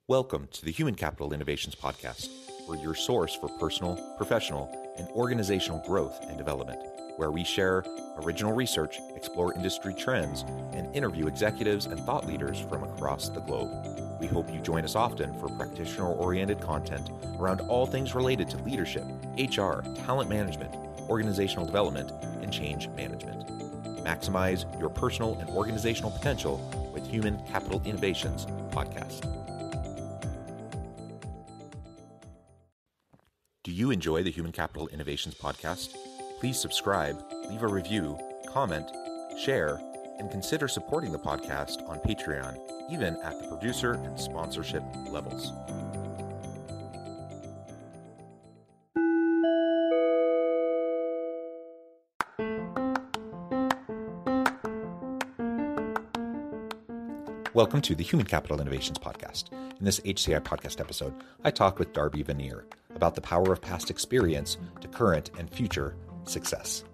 Welcome to the Human Capital Innovations Podcast. We're your source for personal, professional, and organizational growth and development, where we share original research, explore industry trends, and interview executives and thought leaders from across the globe. We hope you join us often for practitioner-oriented content around all things related to leadership, HR, talent management, organizational development, and change management. Maximize your personal and organizational potential with Human Capital Innovations Podcast. Do you enjoy the Human Capital Innovations Podcast? Please subscribe, leave a review, comment, share, and consider supporting the podcast on Patreon, even at the producer and sponsorship levels. Welcome to the Human Capital Innovations Podcast. In this HCI Podcast episode, I talk with Darby Vannier about the power of past experience to current and future success.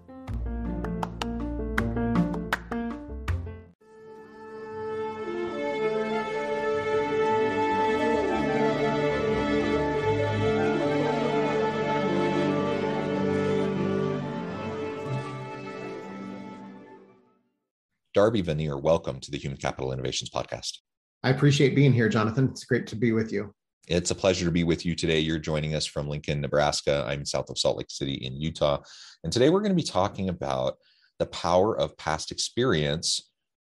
Darby Vannier, welcome to the Human Capital Innovations Podcast. I appreciate being here, Jonathan. It's great to be with you. It's a pleasure to be with you today. You're joining us from Lincoln, Nebraska. I'm south of Salt Lake City in Utah. And today we're going to be talking about the power of past experience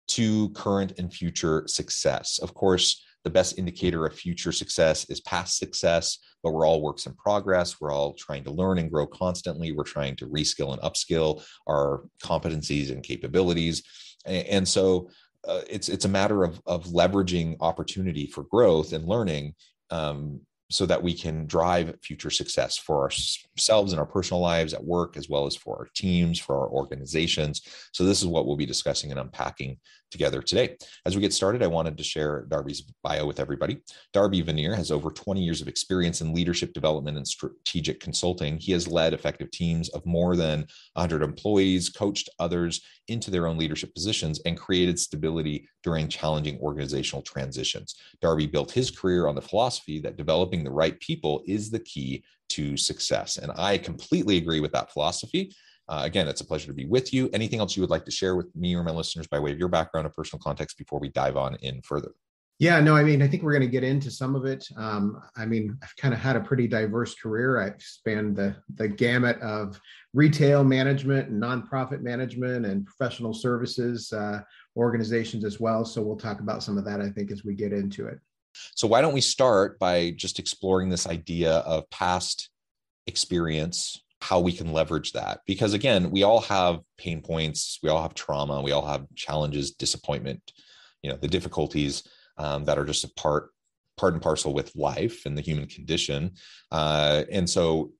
to current and future success. Of course, the best indicator of future success is past success, but we're all works in progress. We're all trying to learn and grow constantly. We're trying to reskill and upskill our competencies and capabilities. And so it's a matter of leveraging opportunity for growth and learning so that we can drive future success for ourselves in our personal lives at work, as well as for our teams, for our organizations. So this is what we'll be discussing and unpacking together today. As we get started, I wanted to share Darby's bio with everybody. Darby Vannier has over 20 years of experience in leadership development and strategic consulting. He has led effective teams of more than 100 employees, coached others into their own leadership positions, and created stability during challenging organizational transitions. Darby built his career on the philosophy that developing the right people is the key to success. And I completely agree with that philosophy. Again, it's a pleasure to be with you. Anything else you would like to share with me or my listeners by way of your background or personal context before we dive on in further? Yeah, no, I think we're going to get into some of it. I've kind of had a pretty diverse career. I've spanned the gamut of retail management and nonprofit management and professional services organizations as well. So we'll talk about some of that, I think, as we get into it. So why don't we start by just exploring this idea of past experience, how we can leverage that? Because again, we all have pain points, we all have trauma, we all have challenges, disappointment, the difficulties that are just a part and parcel with life and the human condition. And so,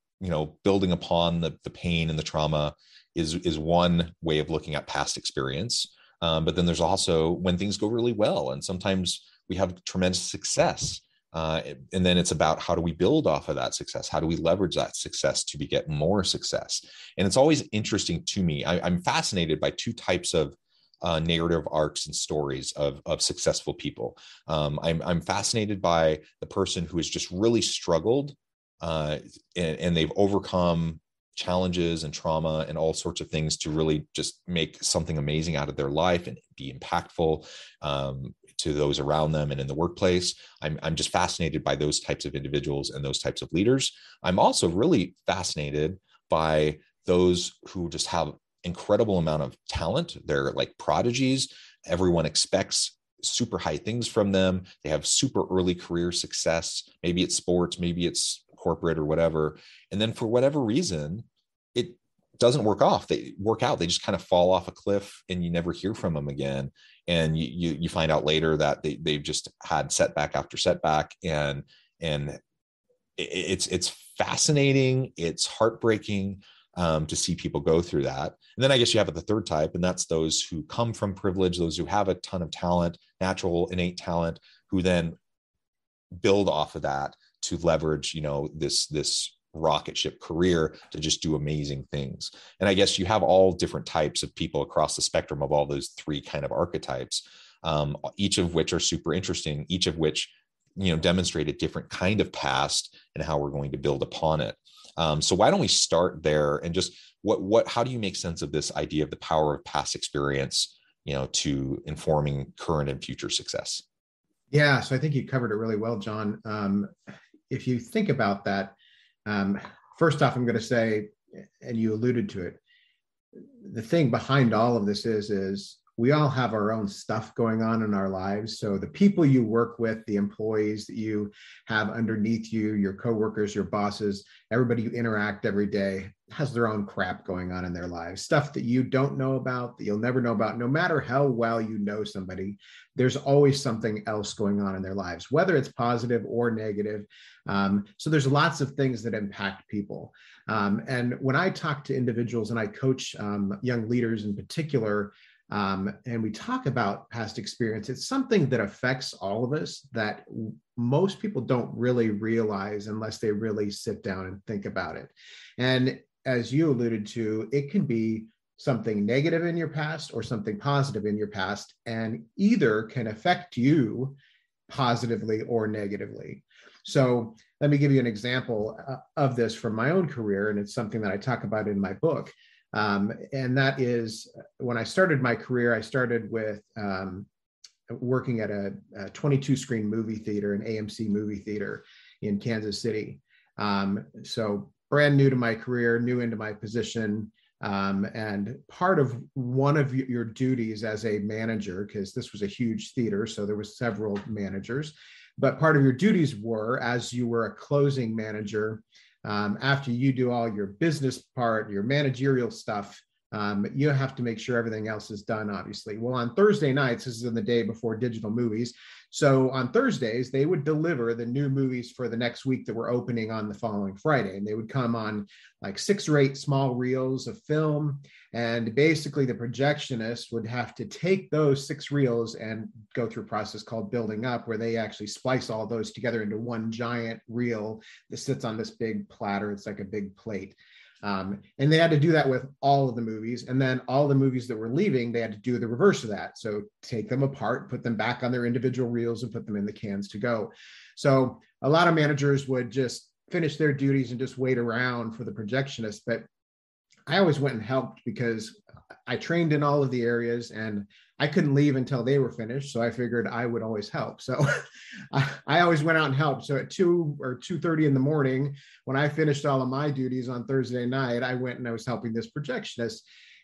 building upon the pain and the trauma is one way of looking at past experience. But then there's also when things go really well, and sometimes we have tremendous success. And then it's about how do we build off of that success? How do we leverage that success to get more success? And it's always interesting to me. I'm fascinated by two types of narrative arcs and stories of successful people. I'm fascinated by the person who has just really struggled and they've overcome challenges and trauma and all sorts of things to really just make something amazing out of their life and be impactful to those around them and in the workplace. I'm just fascinated by those types of individuals and those types of leaders. I'm also really fascinated by those who just have incredible amount of talent. They're like prodigies. Everyone expects super high things from them. They have super early career success. Maybe it's sports, maybe it's corporate or whatever. And then for whatever reason, it doesn't work out. They just kind of fall off a cliff and you never hear from them again. And you find out later that they've just had setback after setback. And it's fascinating. It's heartbreaking to see people go through that. And then I guess you have the third type, and that's those who come from privilege, those who have a ton of talent, natural, innate talent, who then build off of that to leverage, this rocket ship career to just do amazing things. And I guess you have all different types of people across the spectrum of all those three kind of archetypes, each of which are super interesting, each of which demonstrate a different kind of past and how we're going to build upon it. So why don't we start there and just how do you make sense of this idea of the power of past experience, to informing current and future success? Yeah, so I think you covered it really well, John. If you think about that, first off, I'm going to say, and you alluded to it, the thing behind all of this is we all have our own stuff going on in our lives. So the people you work with, the employees that you have underneath you, your coworkers, your bosses, everybody you interact every day has their own crap going on in their lives, stuff that you don't know about, that you'll never know about. No matter how well you know somebody, there's always something else going on in their lives, whether it's positive or negative. So there's lots of things that impact people. And when I talk to individuals and I coach young leaders in particular, and we talk about past experience, it's something that affects all of us that most people don't really realize unless they really sit down and think about it. And as you alluded to, it can be something negative in your past or something positive in your past, and either can affect you positively or negatively. So let me give you an example of this from my own career, and it's something that I talk about in my book. And that is, when I started my career, I started with working at a 22 screen movie theater, an AMC movie theater in Kansas City. So brand new to my career, new into my position. And part of one of your duties as a manager, because this was a huge theater, so there was several managers, but part of your duties were, as you were a closing manager, after you do all your business part, your managerial stuff, you have to make sure everything else is done, obviously. Well, on Thursday nights, this is in the day before digital movies. So on Thursdays, they would deliver the new movies for the next week that were opening on the following Friday. And they would come on like 6 or 8 small reels of film. And basically the projectionist would have to take those 6 reels and go through a process called building up, where they actually splice all those together into one giant reel that sits on this big platter. It's like a big plate. And they had to do that with all of the movies. And then all the movies that were leaving, they had to do the reverse of that. So take them apart, put them back on their individual reels and put them in the cans to go. So a lot of managers would just finish their duties and just wait around for the projectionist. But I always went and helped because I trained in all of the areas and I couldn't leave until they were finished. So I figured I would always help. So I always went out and helped. So at 2 or 2:30 in the morning, when I finished all of my duties on Thursday night, I went and I was helping this projectionist.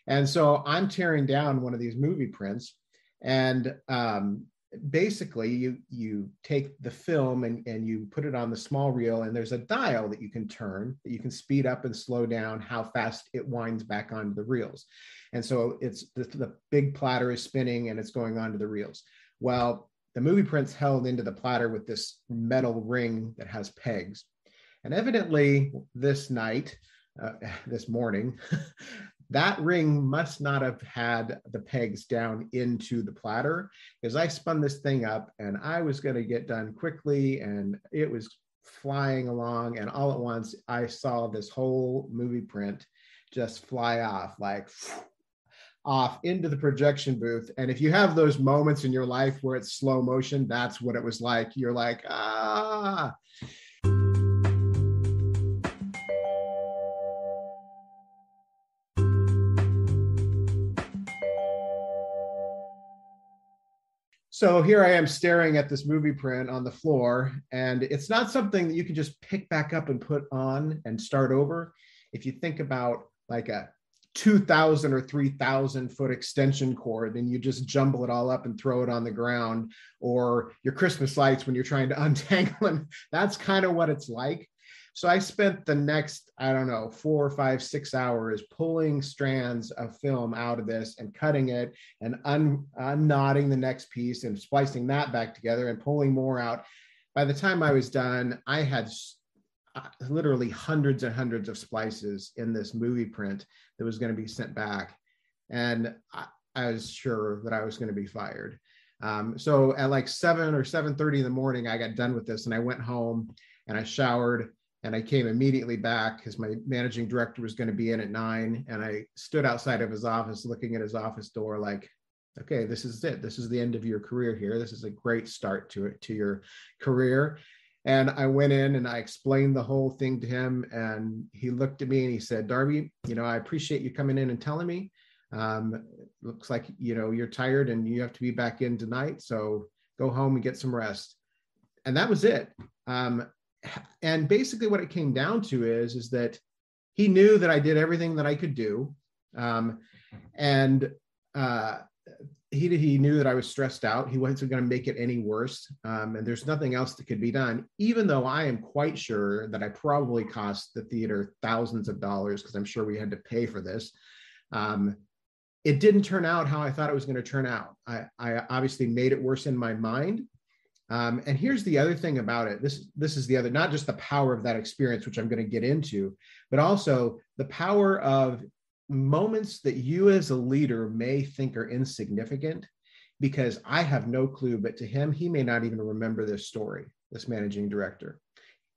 And so I'm tearing down one of these movie prints. And basically you take the film and you put it on the small reel, and there's a dial that you can turn, that you can speed up and slow down how fast it winds back onto the reels. And so it's the big platter is spinning and it's going onto the reels. Well, the movie print's held into the platter with this metal ring that has pegs. And evidently this morning, that ring must not have had the pegs down into the platter, because I spun this thing up and I was going to get done quickly and it was flying along. And all at once, I saw this whole movie print just fly off into the projection booth. And if you have those moments in your life where it's slow motion, that's what it was like. You're like, ah. So here I am staring at this movie print on the floor, and it's not something that you can just pick back up and put on and start over. If you think about like a 2,000 or 3,000 foot extension cord, and you just jumble it all up and throw it on the ground, or your Christmas lights when you're trying to untangle them, that's kind of what it's like. So I spent the next, 4 or 5, 6 hours pulling strands of film out of this and cutting it and unknotting the next piece and splicing that back together and pulling more out. By the time I was done, I had literally hundreds and hundreds of splices in this movie print that was going to be sent back. And I was sure that I was going to be fired. So at like 7 or 7:30 in the morning, I got done with this and I went home and I showered. And I came immediately back because my managing director was going to be in at 9. And I stood outside of his office looking at his office door like, okay, this is it. This is the end of your career here. This is a great start to your career. And I went in and I explained the whole thing to him, and he looked at me and he said, Darby, I appreciate you coming in and telling me. Looks like, you're tired and you have to be back in tonight. So go home and get some rest. And that was it. And basically what it came down to is that he knew that I did everything that I could do. He knew that I was stressed out. He wasn't going to make it any worse. And there's nothing else that could be done, even though I am quite sure that I probably cost the theater thousands of dollars, because I'm sure we had to pay for this. It didn't turn out how I thought it was going to turn out. I obviously made it worse in my mind. And here's the other thing about it. This is the other, not just the power of that experience, which I'm going to get into, but also the power of moments that you as a leader may think are insignificant, because I have no clue, but to him, he may not even remember this story, this managing director.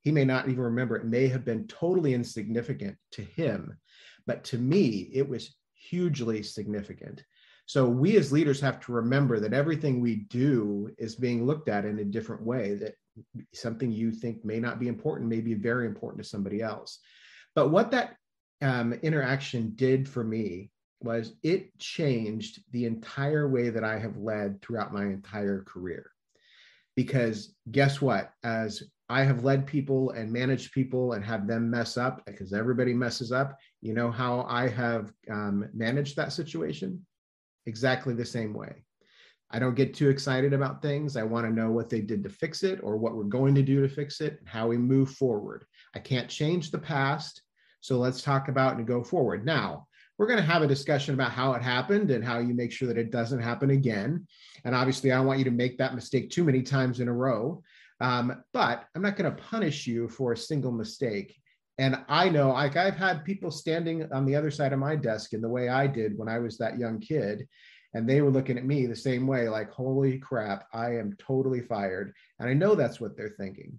He may not even remember. It may have been totally insignificant to him, but to me, it was hugely significant. So we as leaders have to remember that everything we do is being looked at in a different way, that something you think may not be important, may be very important to somebody else. But what that interaction did for me was it changed the entire way that I have led throughout my entire career. Because guess what? As I have led people and managed people and have them mess up, because everybody messes up, you know how I have managed that situation? Exactly the same way. I don't get too excited about things. I want to know what they did to fix it, or what we're going to do to fix it, and how we move forward. I can't change the past. So let's talk about and go forward. Now, we're going to have a discussion about how it happened and how you make sure that it doesn't happen again. And obviously, I don't want you to make that mistake too many times in a row. But I'm not going to punish you for a single mistake. And I know, like, I've had people standing on the other side of my desk in the way I did when I was that young kid. And they were looking at me the same way, like, holy crap, I am totally fired. And I know that's what they're thinking.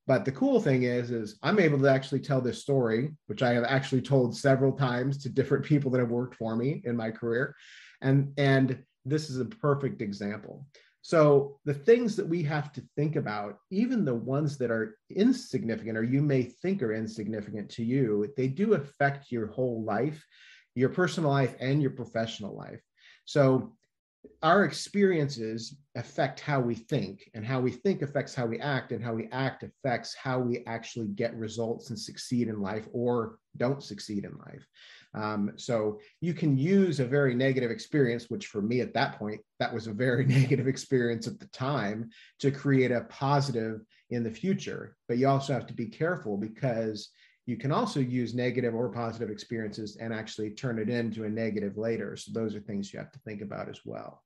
But the cool thing is I'm able to actually tell this story, which I have actually told several times to different people that have worked for me in my career. And this is a perfect example. So the things that we have to think about, even the ones that are insignificant or you may think are insignificant to you, they do affect your whole life, your personal life and your professional life. So our experiences affect how we think, and how we think affects how we act, and how we act affects how we actually get results and succeed in life or don't succeed in life. So you can use a very negative experience, which for me at that point, that was a very negative experience at the time, to create a positive in the future. But you also have to be careful, because you can also use negative or positive experiences and actually turn it into a negative later. So those are things you have to think about as well.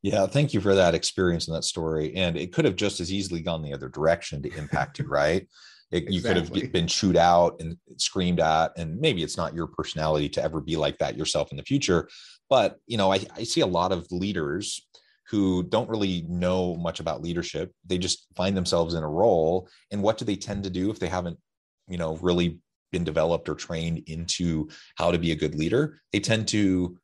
Yeah, thank you for that experience and that story. And it could have just as easily gone the other direction to impact you, right? You could have been chewed out and screamed at, and maybe it's not your personality to ever be like that yourself in the future. But, I see a lot of leaders who don't really know much about leadership. They just find themselves in a role. And what do they tend to do if they haven't, really been developed or trained into how to be a good leader? They tend to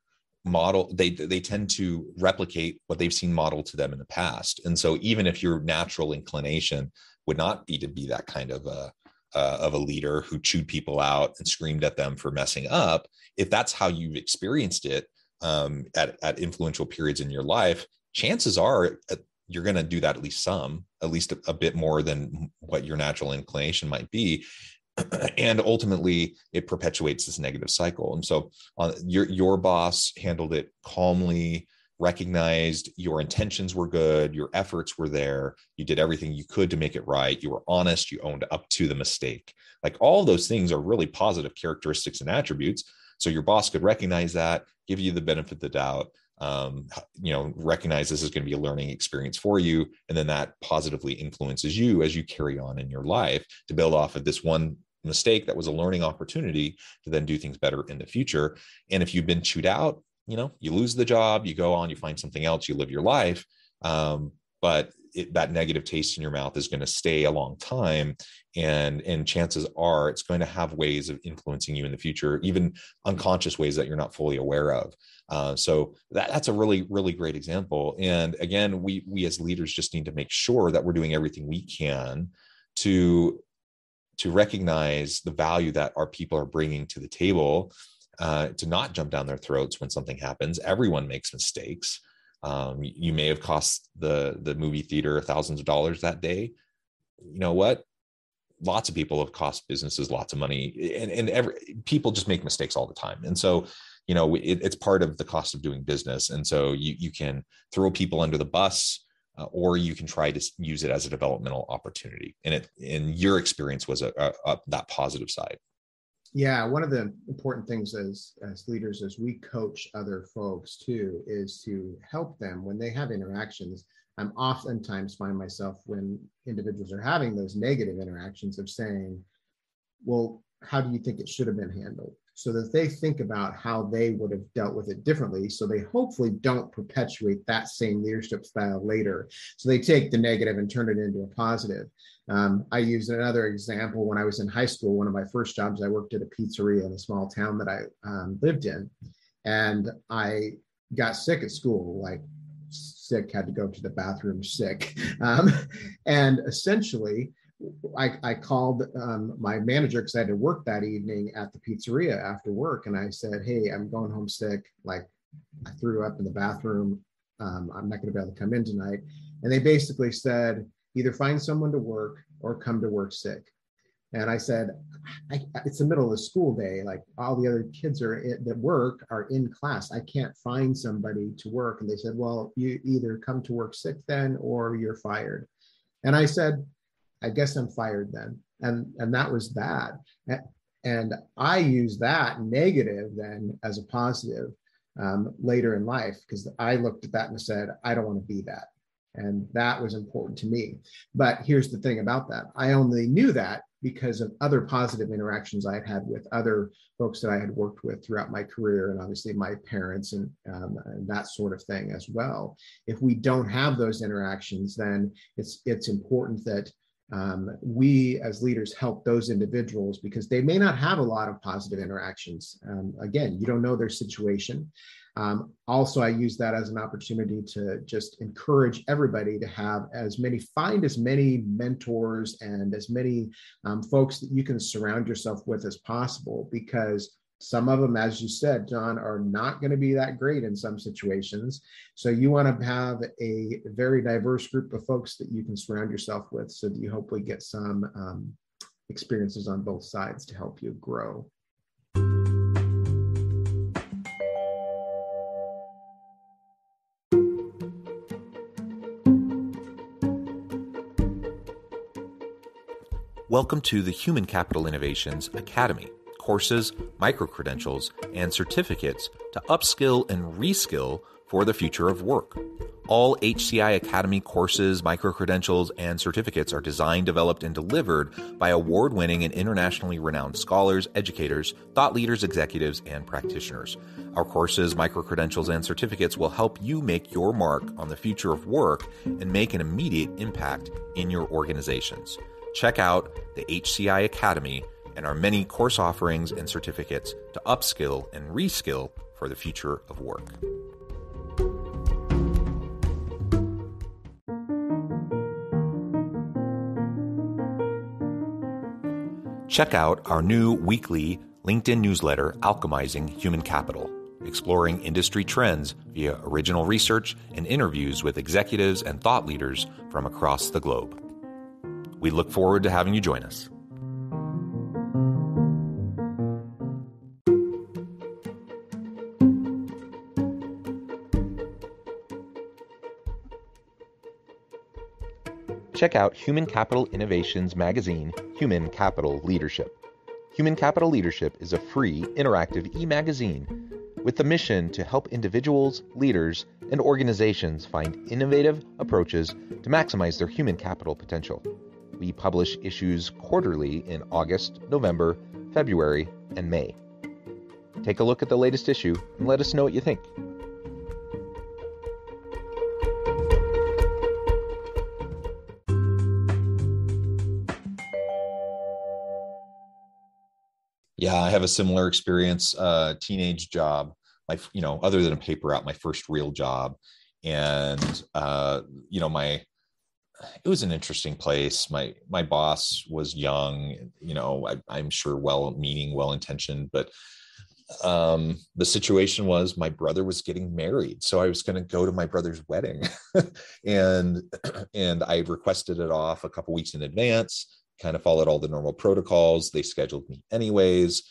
model, they tend to replicate what they've seen modeled to them in the past. And so even if your natural inclination would not be to be that kind of a leader who chewed people out and screamed at them for messing up, if that's how you've experienced it at influential periods in your life, chances are you're going to do that at least a bit more than what your natural inclination might be. And ultimately, it perpetuates this negative cycle. And so your boss handled it calmly, recognized your intentions were good, your efforts were there, you did everything you could to make it right, you were honest, you owned up to the mistake. Like, all those things are really positive characteristics and attributes. So your boss could recognize that, give you the benefit of the doubt, recognize this is going to be a learning experience for you. And then that positively influences you as you carry on in your life to build off of this one mistake that was a learning opportunity to then do things better in the future. And if you've been chewed out, you lose the job, you go on, you find something else, you live your life. But that negative taste in your mouth is going to stay a long time. And chances are it's going to have ways of influencing you in the future, even unconscious ways that you're not fully aware of. So that's a really, really great example. And again, we as leaders just need to make sure that we're doing everything we can to recognize the value that our people are bringing to the table, to not jump down their throats when something happens. Everyone makes mistakes. You may have cost the movie theater thousands of dollars that day. You know what? Lots of people have cost businesses lots of money, and people just make mistakes all the time. And so, it's part of the cost of doing business. And so you can throw people under the bus, or you can try to use it as a developmental opportunity. And your experience was that positive side. Yeah, one of the important things as leaders, as we coach other folks too, is to help them when they have interactions. I'm oftentimes find myself when individuals are having those negative interactions of saying, well, how do you think it should have been handled? So that they think about how they would have dealt with it differently. So they hopefully don't perpetuate that same leadership style later. So they take the negative and turn it into a positive. I used another example when I was in high school. One of my first jobs, I worked at a pizzeria in a small town that I lived in. And I got sick at school, like sick, had to go to the bathroom sick. And essentially, I called my manager because I had to work that evening at the pizzeria after work. And I said, hey, I'm going home sick. Like I threw up in the bathroom. I'm not going to be able to come in tonight. And they basically said, either find someone to work or come to work sick. And I said, it's the middle of the school day. Like all the other kids that work are in class. I can't find somebody to work. And they said, well, you either come to work sick then, or you're fired. And I said, I guess I'm fired then. And that was that. And I used that negative then as a positive later in life, because I looked at that and said, I don't want to be that. And that was important to me. But here's the thing about that. I only knew that because of other positive interactions I had with other folks that I had worked with throughout my career, and obviously my parents and that sort of thing as well. If we don't have those interactions, then it's important that we as leaders help those individuals, because they may not have a lot of positive interactions. Again, you don't know their situation. Also, I use that as an opportunity to just encourage everybody to find as many mentors and as many folks that you can surround yourself with as possible, because some of them, as you said, John, are not going to be that great in some situations. So you want to have a very diverse group of folks that you can surround yourself with, so that you hopefully get some experiences on both sides to help you grow. Welcome to the Human Capital Innovations Academy. Courses, micro-credentials, and certificates to upskill and reskill for the future of work. All HCI Academy courses, micro-credentials, and certificates are designed, developed, and delivered by award-winning and internationally renowned scholars, educators, thought leaders, executives, and practitioners. Our courses, micro-credentials, and certificates will help you make your mark on the future of work and make an immediate impact in your organizations. Check out the HCI Academy and our many course offerings and certificates to upskill and reskill for the future of work. Check out our new weekly LinkedIn newsletter, Alchemizing Human Capital, exploring industry trends via original research and interviews with executives and thought leaders from across the globe. We look forward to having you join us. Check out Human Capital Innovations magazine, Human Capital Leadership. Human Capital Leadership is a free, interactive e-magazine with the mission to help individuals, leaders, and organizations find innovative approaches to maximize their human capital potential. We publish issues quarterly in August, November, February, and May. Take a look at the latest issue and let us know what you think. Yeah, I have a similar experience. Teenage job, other than a paper route, my first real job, and it was an interesting place. My boss was young, I'm sure well-meaning, well-intentioned, but the situation was my brother was getting married, so I was going to go to my brother's wedding, and I requested it off a couple weeks in advance. Kind of followed all the normal protocols. They scheduled me anyways.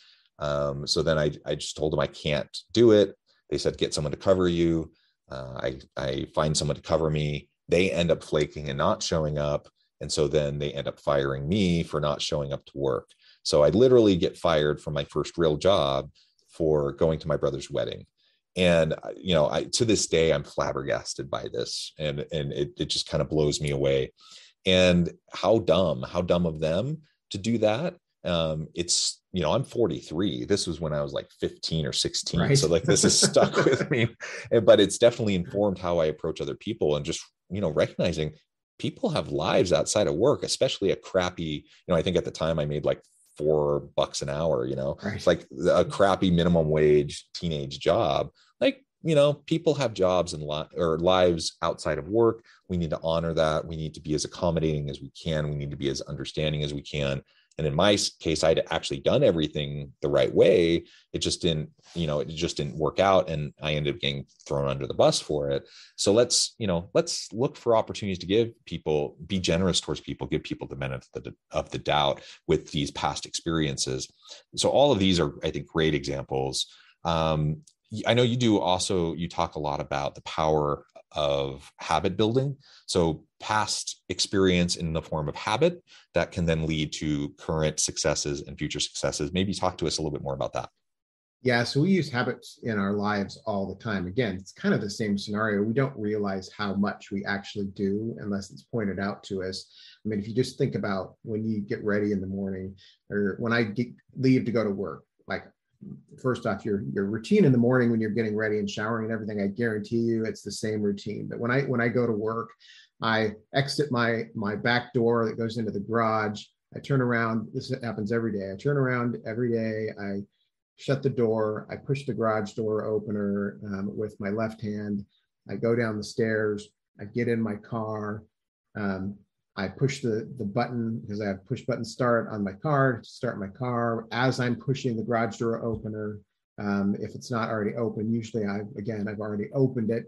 So then I just told them I can't do it. They said, get someone to cover you. I find someone to cover me. They end up flaking and not showing up. And so then they end up firing me for not showing up to work. So I literally get fired from my first real job for going to my brother's wedding. And, to this day, I'm flabbergasted by this. And it just kind of blows me away. And how dumb of them to do that. It's, I'm 43. This was when I was like 15 or 16. Right. So like, this is stuck with me, but it's definitely informed how I approach other people, and just, recognizing people have lives outside of work, especially a crappy, I think at the time I made like $4 an hour, right. It's like a crappy minimum wage teenage job. Like, people have jobs and or lives outside of work. We need to honor that. We need to be as accommodating as we can. We need to be as understanding as we can. And in my case, I'd actually done everything the right way. It just didn't work out. And I ended up getting thrown under the bus for it. So let's look for opportunities to give people, be generous towards people, give people the benefit of the doubt with these past experiences. So all of these are, I think, great examples. I know you talk a lot about the power of habit building. So past experience in the form of habit that can then lead to current successes and future successes. Maybe talk to us a little bit more about that. Yeah, so we use habits in our lives all the time. Again, it's kind of the same scenario. We don't realize how much we actually do unless it's pointed out to us. I mean, if you just think about when you get ready in the morning, or when I leave to go to work, like, first off, your routine in the morning when you're getting ready and showering and everything, I guarantee you it's the same routine. But when I go to work, I exit my back door that goes into the garage. I turn around. This happens every day. I turn around every day. I shut the door. I push the garage door opener with my left hand. I go down the stairs. I get in my car. I push the button, because I have push button start on my car to start my car. As I'm pushing the garage door opener, if it's not already open, usually I've already opened it.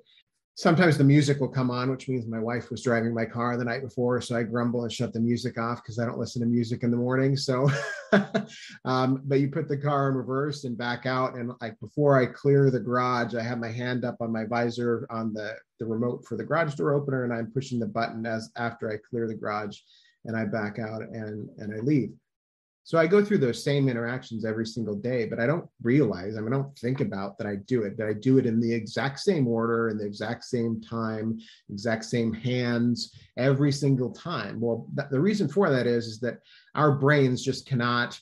Sometimes the music will come on, which means my wife was driving my car the night before, so I grumble and shut the music off because I don't listen to music in the morning. So, but you put the car in reverse and back out, and like before I clear the garage, I have my hand up on my visor on the remote for the garage door opener, and I'm pushing the button after I clear the garage, and I back out and I leave. So I go through those same interactions every single day, but I don't realize, I don't think about that I do it, but I do it in the exact same order, in the exact same time, exact same hands, every single time. Well, the reason for that is that our brains just cannot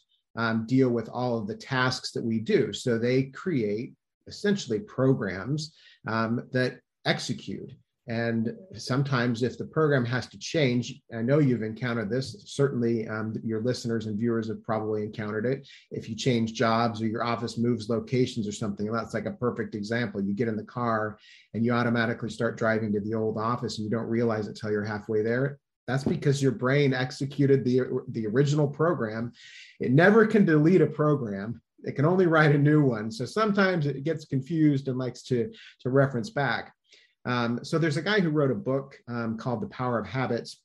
deal with all of the tasks that we do. So they create essentially programs that execute. And sometimes if the program has to change, I know you've encountered this, certainly your listeners and viewers have probably encountered it. If you change jobs or your office moves locations or something, that's like a perfect example. You get in the car and you automatically start driving to the old office and you don't realize it till you're halfway there. That's because your brain executed the original program. It never can delete a program. It can only write a new one. So sometimes it gets confused and likes to reference back. So there's a guy who wrote a book called The Power of Habits.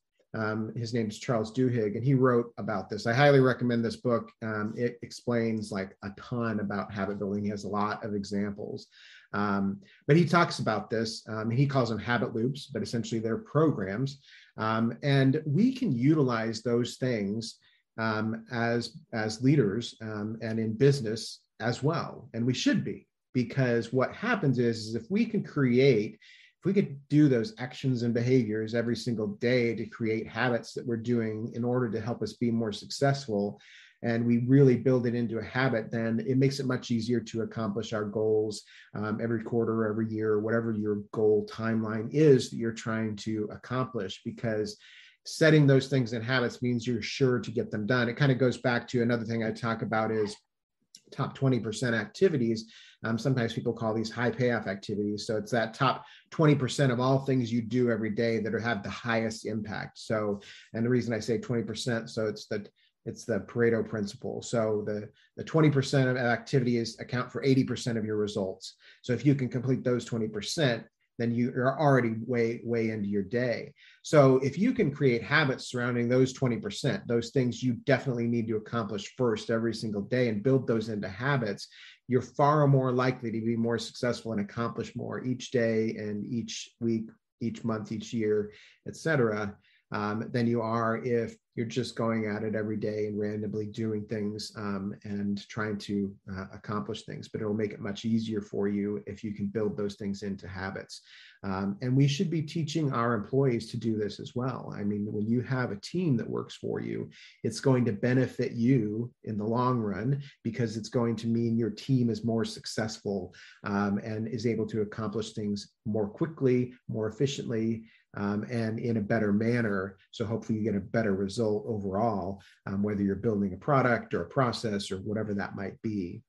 His name is Charles Duhigg, and he wrote about this. I highly recommend this book. It explains like a ton about habit building. He has a lot of examples. But he talks about this. He calls them habit loops, but essentially they're programs. And we can utilize those things as leaders and in business as well. And we should be, because what happens is if we could do those actions and behaviors every single day to create habits that we're doing in order to help us be more successful, and we really build it into a habit, then it makes it much easier to accomplish our goals every quarter, every year, whatever your goal timeline is that you're trying to accomplish, because setting those things in habits means you're sure to get them done. It kind of goes back to another thing I talk about is top 20% activities. Sometimes people call these high payoff activities. So it's that top 20% of all things you do every day that have the highest impact. So, and the reason I say 20%, so it's the Pareto principle. So the 20% of activities account for 80% of your results. So if you can complete those 20%, then you are already way into your day. So if you can create habits surrounding those 20%, those things you definitely need to accomplish first every single day and build those into habits, you're far more likely to be more successful and accomplish more each day and each week, each month, each year, et cetera, than you are if you're just going at it every day and randomly doing things and trying to accomplish things. But it'll make it much easier for you if you can build those things into habits. And we should be teaching our employees to do this as well. I mean, when you have a team that works for you, it's going to benefit you in the long run because it's going to mean your team is more successful and is able to accomplish things more quickly, more efficiently, and in a better manner. So hopefully you get a better result overall, whether you're building a product or a process or whatever that might be.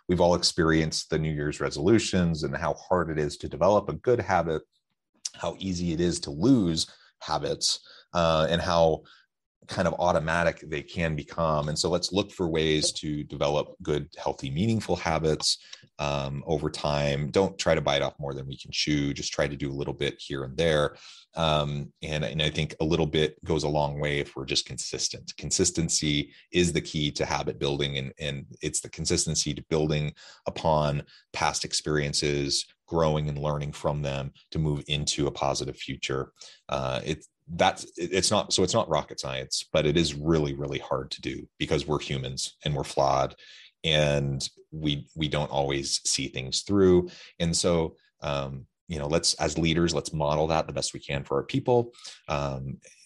We've all experienced the New Year's resolutions and how hard it is to develop a good habit, how easy it is to lose habits, and how kind of automatic they can become. And so let's look for ways to develop good, healthy, meaningful habits over time. Don't try to bite off more than we can chew. Just try to do a little bit here and there. And I think a little bit goes a long way if we're just consistent. Consistency is the key to habit building, and it's the consistency to building upon past experiences, growing and learning from them to move into a positive future. It's not rocket science, but it is really, really hard to do because we're humans and we're flawed and we don't always see things through. And so, as leaders, let's model that the best we can for our people.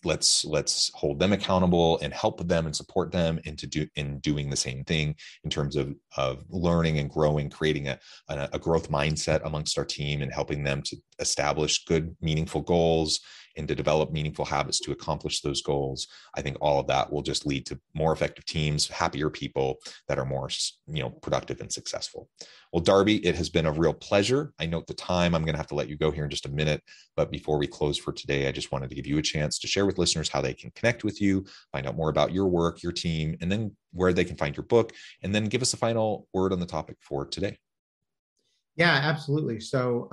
Let's hold them accountable and help them and support them in doing the same thing in terms of learning and growing, creating a growth mindset amongst our team and helping them to establish good, meaningful goals and to develop meaningful habits to accomplish those goals. I think all of that will just lead to more effective teams, happier people that are more, productive and successful. Well, Darby, it has been a real pleasure. I note the time. I'm going to have to let you go here in just a minute. But before we close for today, I just wanted to give you a chance to share with listeners how they can connect with you, find out more about your work, your team, and then where they can find your book, and then give us a final word on the topic for today. Yeah, absolutely. So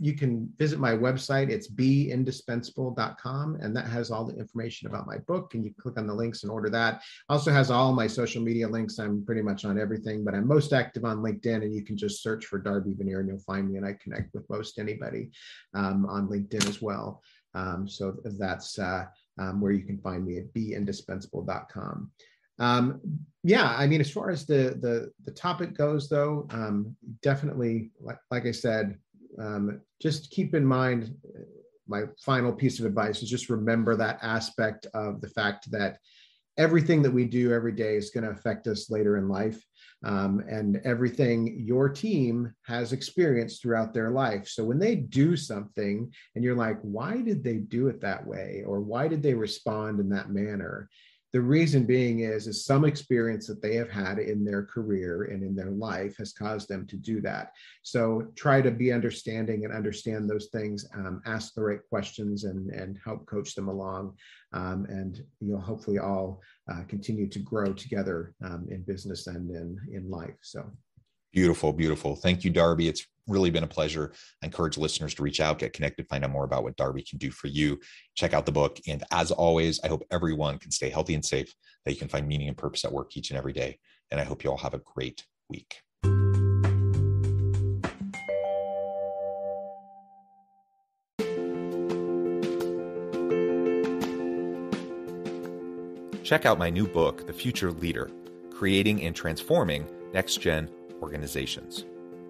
you can visit my website. It's beindispensable.com, and that has all the information about my book, and you click on the links and order that. Also has all my social media links. I'm pretty much on everything, but I'm most active on LinkedIn, and you can just search for Darby Vannier and you'll find me, and I connect with most anybody on LinkedIn as well. So that's where you can find me at beindispensable.com. As far as the topic goes, though, definitely, like I said, just keep in mind, my final piece of advice is just remember that aspect of the fact that everything that we do every day is going to affect us later in life, and everything your team has experienced throughout their life. So when they do something and you're like, why did they do it that way? Or why did they respond in that manner? The reason being is some experience that they have had in their career and in their life has caused them to do that. So try to be understanding and understand those things, ask the right questions and help coach them along. And you'll hopefully all continue to grow together in business and in life. So. Beautiful, beautiful. Thank you, Darby. It's really been a pleasure. I encourage listeners to reach out, get connected, find out more about what Darby can do for you. Check out the book. And as always, I hope everyone can stay healthy and safe, that you can find meaning and purpose at work each and every day. And I hope you all have a great week. Check out my new book, The Future Leader, Creating and Transforming Next-Gen Organizations.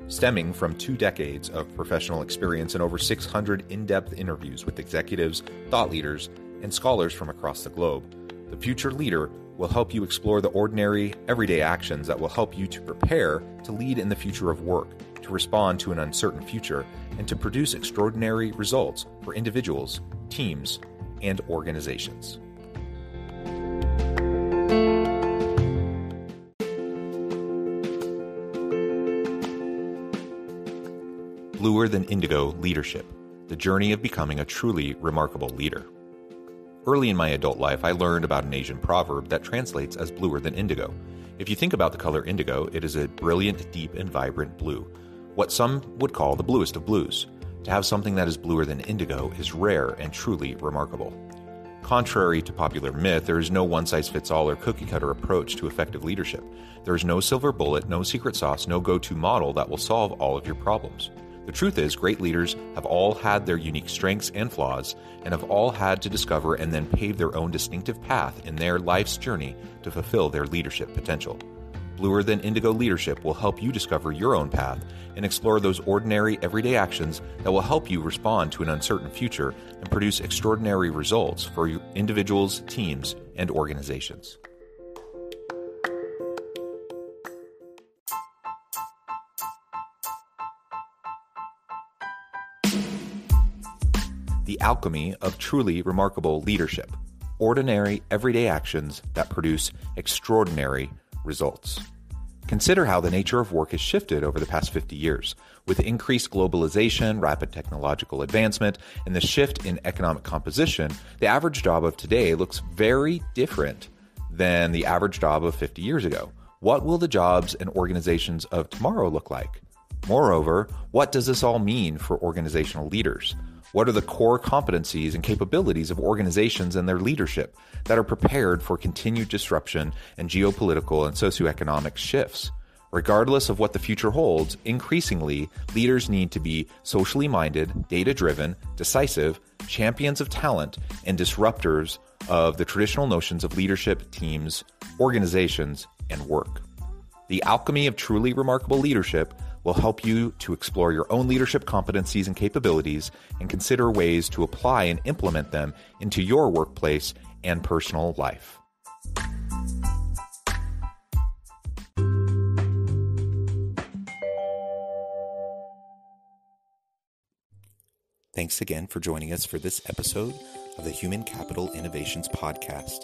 Stemming from 2 decades of professional experience and over 600 in-depth interviews with executives, thought leaders, and scholars from across the globe, The Future Leader will help you explore the ordinary, everyday actions that will help you to prepare to lead in the future of work, to respond to an uncertain future, and to produce extraordinary results for individuals, teams, and organizations. Bluer Than Indigo Leadership, the journey of becoming a truly remarkable leader. Early in my adult life, I learned about an Asian proverb that translates as bluer than indigo. If you think about the color indigo, it is a brilliant, deep, and vibrant blue, what some would call the bluest of blues. To have something that is bluer than indigo is rare and truly remarkable. Contrary to popular myth, there is no one-size-fits-all or cookie-cutter approach to effective leadership. There is no silver bullet, no secret sauce, no go-to model that will solve all of your problems. The truth is, great leaders have all had their unique strengths and flaws, and have all had to discover and then pave their own distinctive path in their life's journey to fulfill their leadership potential. Bluer Than Indigo Leadership will help you discover your own path and explore those ordinary, everyday actions that will help you respond to an uncertain future and produce extraordinary results for individuals, teams, and organizations. The alchemy of truly remarkable leadership. Ordinary, everyday actions that produce extraordinary results. Consider how the nature of work has shifted over the past 50 years. With increased globalization, rapid technological advancement, and the shift in economic composition, the average job of today looks very different than the average job of 50 years ago. What will the jobs and organizations of tomorrow look like? Moreover, what does this all mean for organizational leaders? What are the core competencies and capabilities of organizations and their leadership that are prepared for continued disruption and geopolitical and socioeconomic shifts? Regardless of what the future holds, increasingly, leaders need to be socially minded, data-driven, decisive, champions of talent, and disruptors of the traditional notions of leadership, teams, organizations, and work. The alchemy of truly remarkable leadership will help you to explore your own leadership competencies and capabilities and consider ways to apply and implement them into your workplace and personal life. Thanks again for joining us for this episode of the Human Capital Innovations Podcast.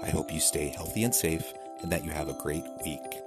I hope you stay healthy and safe and that you have a great week.